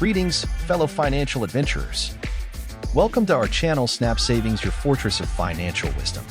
Greetings, fellow financial adventurers. Welcome to our channel, Snap Savings, your fortress of financial wisdom.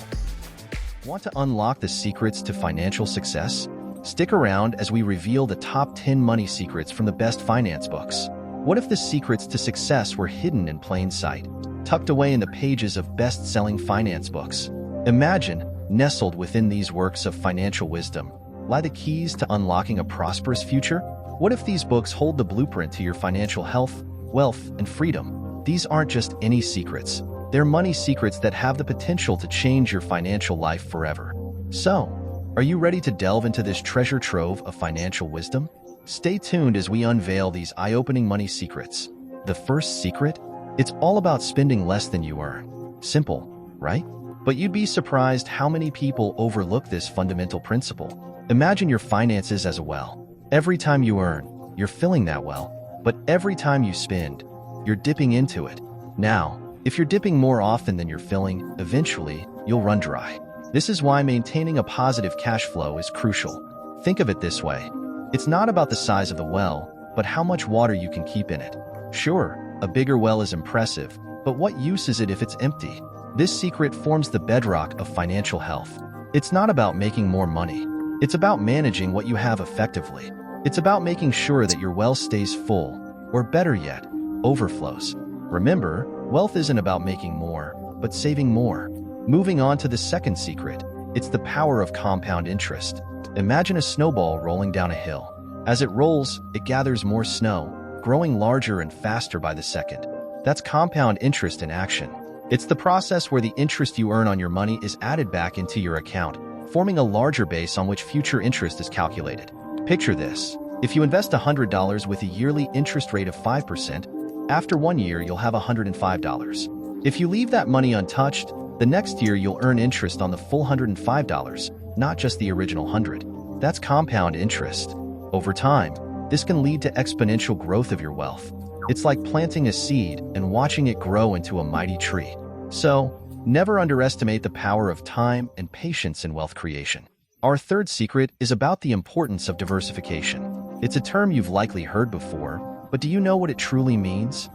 Want to unlock the secrets to financial success? Stick around as we reveal the top 10 money secrets from the best finance books. What if the secrets to success were hidden in plain sight, tucked away in the pages of best-selling finance books? Imagine, nestled within these works of financial wisdom, lie the keys to unlocking a prosperous future? What if these books hold the blueprint to your financial health, wealth, and freedom? These aren't just any secrets. They're money secrets that have the potential to change your financial life forever. So, are you ready to delve into this treasure trove of financial wisdom? Stay tuned as we unveil these eye-opening money secrets. The first secret? It's all about spending less than you earn. Simple, right? But you'd be surprised how many people overlook this fundamental principle. Imagine your finances as a well. Every time you earn, you're filling that well, but every time you spend, you're dipping into it. Now, if you're dipping more often than you're filling, eventually, you'll run dry. This is why maintaining a positive cash flow is crucial. Think of it this way. It's not about the size of the well, but how much water you can keep in it. Sure, a bigger well is impressive, but what use is it if it's empty? This secret forms the bedrock of financial health. It's not about making more money. It's about managing what you have effectively. It's about making sure that your well stays full, or better yet, overflows. Remember, wealth isn't about making more, but saving more. Moving on to the second secret, it's the power of compound interest. Imagine a snowball rolling down a hill. As it rolls, it gathers more snow, growing larger and faster by the second. That's compound interest in action. It's the process where the interest you earn on your money is added back into your account, forming a larger base on which future interest is calculated. Picture this. If you invest $100 with a yearly interest rate of 5%, after 1 year you'll have $105. If you leave that money untouched, the next year you'll earn interest on the full $105, not just the original 100. That's compound interest. Over time, this can lead to exponential growth of your wealth. It's like planting a seed and watching it grow into a mighty tree. So, never underestimate the power of time and patience in wealth creation. Our third secret is about the importance of diversification. It's a term you've likely heard before, but do you know what it truly means?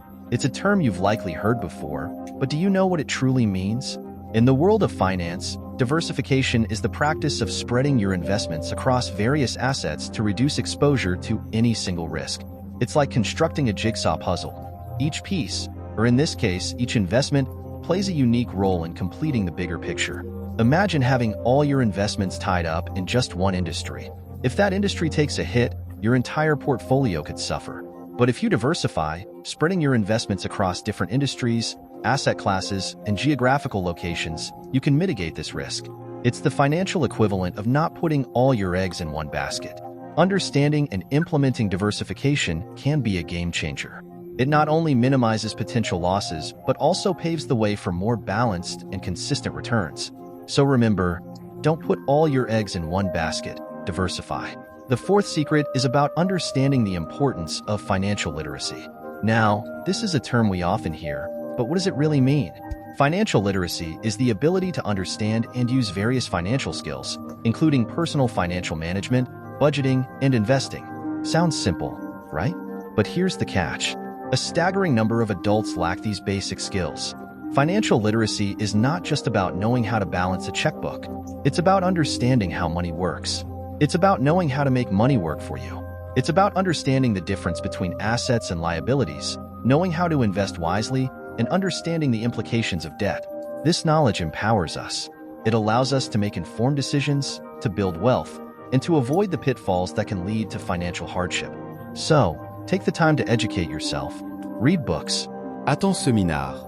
In the world of finance, diversification is the practice of spreading your investments across various assets to reduce exposure to any single risk. It's like constructing a jigsaw puzzle. Each piece, or in this case, each investment, plays a unique role in completing the bigger picture. Imagine having all your investments tied up in just one industry. If that industry takes a hit, your entire portfolio could suffer. But if you diversify, spreading your investments across different industries, asset classes, and geographical locations, you can mitigate this risk. It's the financial equivalent of not putting all your eggs in one basket. Understanding and implementing diversification can be a game changer. It not only minimizes potential losses, but also paves the way for more balanced and consistent returns. So remember, don't put all your eggs in one basket, diversify. The fourth secret is about understanding the importance of financial literacy. Now, this is a term we often hear, but what does it really mean? Financial literacy is the ability to understand and use various financial skills, including personal financial management, budgeting, and investing. Sounds simple, right? But here's the catch. A staggering number of adults lack these basic skills. Financial literacy is not just about knowing how to balance a checkbook. It's about understanding how money works. It's about knowing how to make money work for you. It's about understanding the difference between assets and liabilities, knowing how to invest wisely, and understanding the implications of debt. This knowledge empowers us. It allows us to make informed decisions, to build wealth, and to avoid the pitfalls that can lead to financial hardship. So, take the time to educate yourself. Read books. Attends seminar.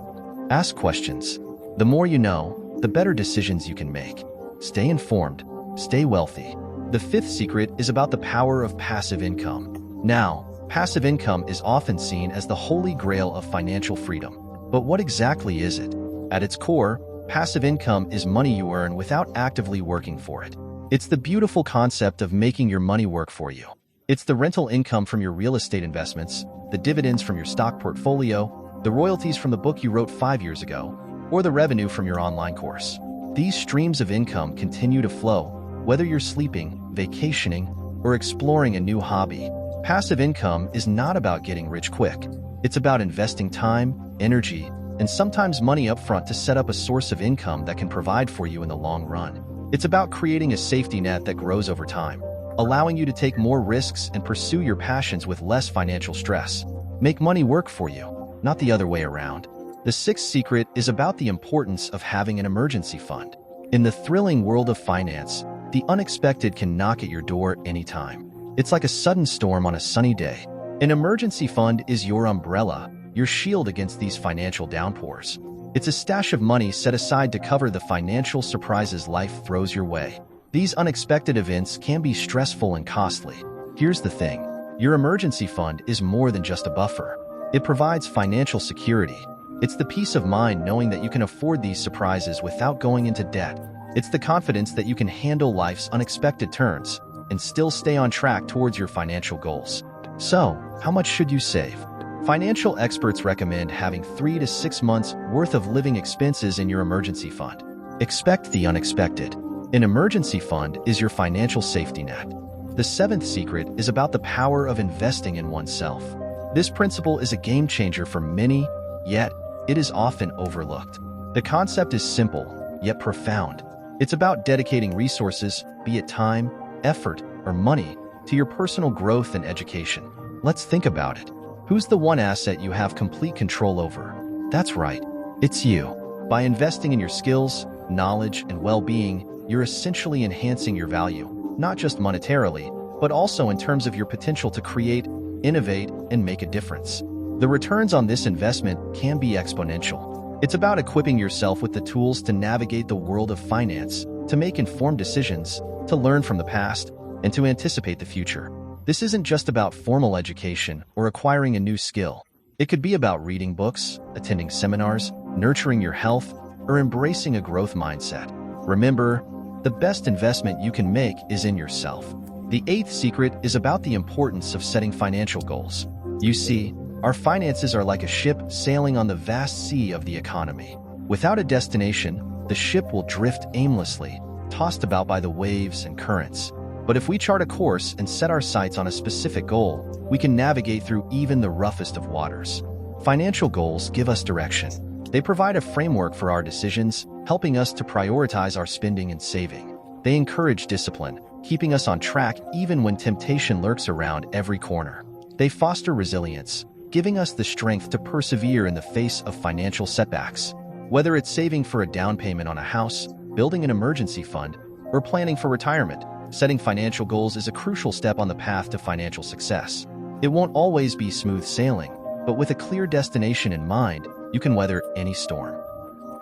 Ask questions. The more you know, the better decisions you can make. Stay informed. Stay wealthy. The fifth secret is about the power of passive income. Now, passive income is often seen as the holy grail of financial freedom. But what exactly is it? At its core, passive income is money you earn without actively working for it. It's the beautiful concept of making your money work for you. It's the rental income from your real estate investments, the dividends from your stock portfolio, the royalties from the book you wrote 5 years ago, or the revenue from your online course. These streams of income continue to flow, whether you're sleeping, vacationing, or exploring a new hobby. Passive income is not about getting rich quick. It's about investing time, energy, and sometimes money upfront to set up a source of income that can provide for you in the long run. It's about creating a safety net that grows over time, allowing you to take more risks and pursue your passions with less financial stress. Make money work for you, not the other way around. The sixth secret is about the importance of having an emergency fund. In the thrilling world of finance, the unexpected can knock at your door anytime. It's like a sudden storm on a sunny day. An emergency fund is your umbrella, your shield against these financial downpours. It's a stash of money set aside to cover the financial surprises life throws your way. These unexpected events can be stressful and costly. Here's the thing. Your emergency fund is more than just a buffer. It provides financial security. It's the peace of mind knowing that you can afford these surprises without going into debt. It's the confidence that you can handle life's unexpected turns and still stay on track towards your financial goals. So, how much should you save? Financial experts recommend having 3 to 6 months worth of living expenses in your emergency fund. Expect the unexpected. An emergency fund is your financial safety net. The seventh secret is about the power of investing in oneself. This principle is a game changer for many, yet it is often overlooked. The concept is simple, yet profound. It's about dedicating resources, be it time, effort, or money, to your personal growth and education. Let's think about it. Who's the one asset you have complete control over? That's right, it's you. By investing in your skills, knowledge, and well-being, you're essentially enhancing your value, not just monetarily, but also in terms of your potential to create, innovate, and make a difference. The returns on this investment can be exponential. It's about equipping yourself with the tools to navigate the world of finance, to make informed decisions, to learn from the past, and to anticipate the future. This isn't just about formal education or acquiring a new skill. It could be about reading books, attending seminars, nurturing your health, or embracing a growth mindset. Remember, the best investment you can make is in yourself. The eighth secret is about the importance of setting financial goals. You see, our finances are like a ship sailing on the vast sea of the economy. Without a destination, the ship will drift aimlessly, tossed about by the waves and currents. But if we chart a course and set our sights on a specific goal, we can navigate through even the roughest of waters. Financial goals give us direction. They provide a framework for our decisions, helping us to prioritize our spending and saving. They encourage discipline, keeping us on track even when temptation lurks around every corner. They foster resilience, giving us the strength to persevere in the face of financial setbacks. Whether it's saving for a down payment on a house, building an emergency fund, or planning for retirement, setting financial goals is a crucial step on the path to financial success. It won't always be smooth sailing, but with a clear destination in mind, you can weather any storm.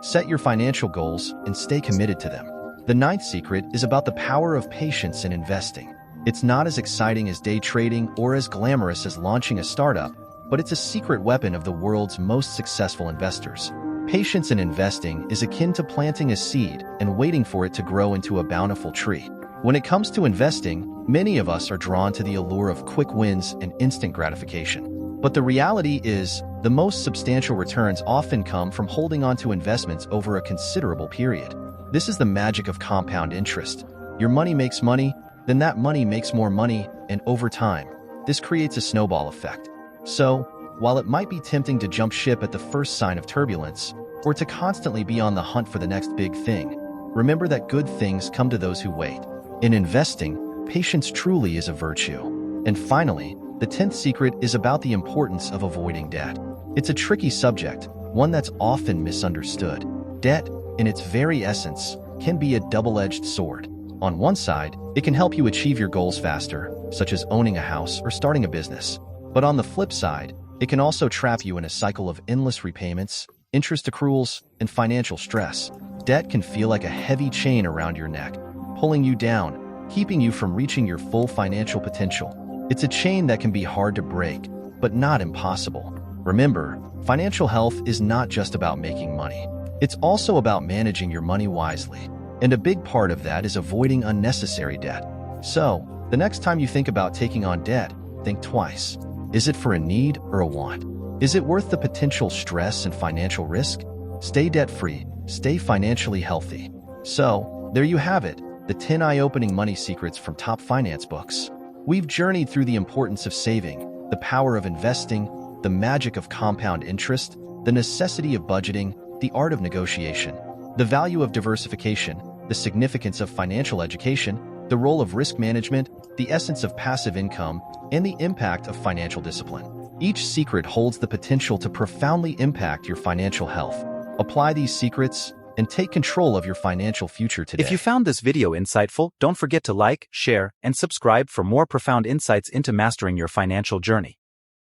Set your financial goals and stay committed to them. The ninth secret is about the power of patience in investing. It's not as exciting as day trading or as glamorous as launching a startup, but it's a secret weapon of the world's most successful investors. Patience in investing is akin to planting a seed and waiting for it to grow into a bountiful tree. When it comes to investing, many of us are drawn to the allure of quick wins and instant gratification. But the reality is, the most substantial returns often come from holding on to investments over a considerable period. This is the magic of compound interest. Your money makes money, then that money makes more money, and over time, this creates a snowball effect. So, while it might be tempting to jump ship at the first sign of turbulence, or to constantly be on the hunt for the next big thing, remember that good things come to those who wait. In investing, patience truly is a virtue. And finally, the 10th secret is about the importance of avoiding debt. It's a tricky subject, one that's often misunderstood. Debt, in its very essence, can be a double-edged sword. On one side, it can help you achieve your goals faster, such as owning a house or starting a business. But on the flip side, it can also trap you in a cycle of endless repayments, interest accruals, and financial stress. Debt can feel like a heavy chain around your neck, pulling you down, keeping you from reaching your full financial potential. It's a chain that can be hard to break, but not impossible. Remember, financial health is not just about making money. It's also about managing your money wisely. And a big part of that is avoiding unnecessary debt. So, the next time you think about taking on debt, think twice. Is it for a need or a want? Is it worth the potential stress and financial risk? Stay debt-free, stay financially healthy. So, there you have it, the 10 eye-opening money secrets from top finance books. We've journeyed through the importance of saving, the power of investing, the magic of compound interest, the necessity of budgeting, the art of negotiation, the value of diversification, the significance of financial education, the role of risk management, the essence of passive income, and the impact of financial discipline. Each secret holds the potential to profoundly impact your financial health. Apply these secrets and take control of your financial future today. If you found this video insightful, don't forget to like, share, and subscribe for more profound insights into mastering your financial journey.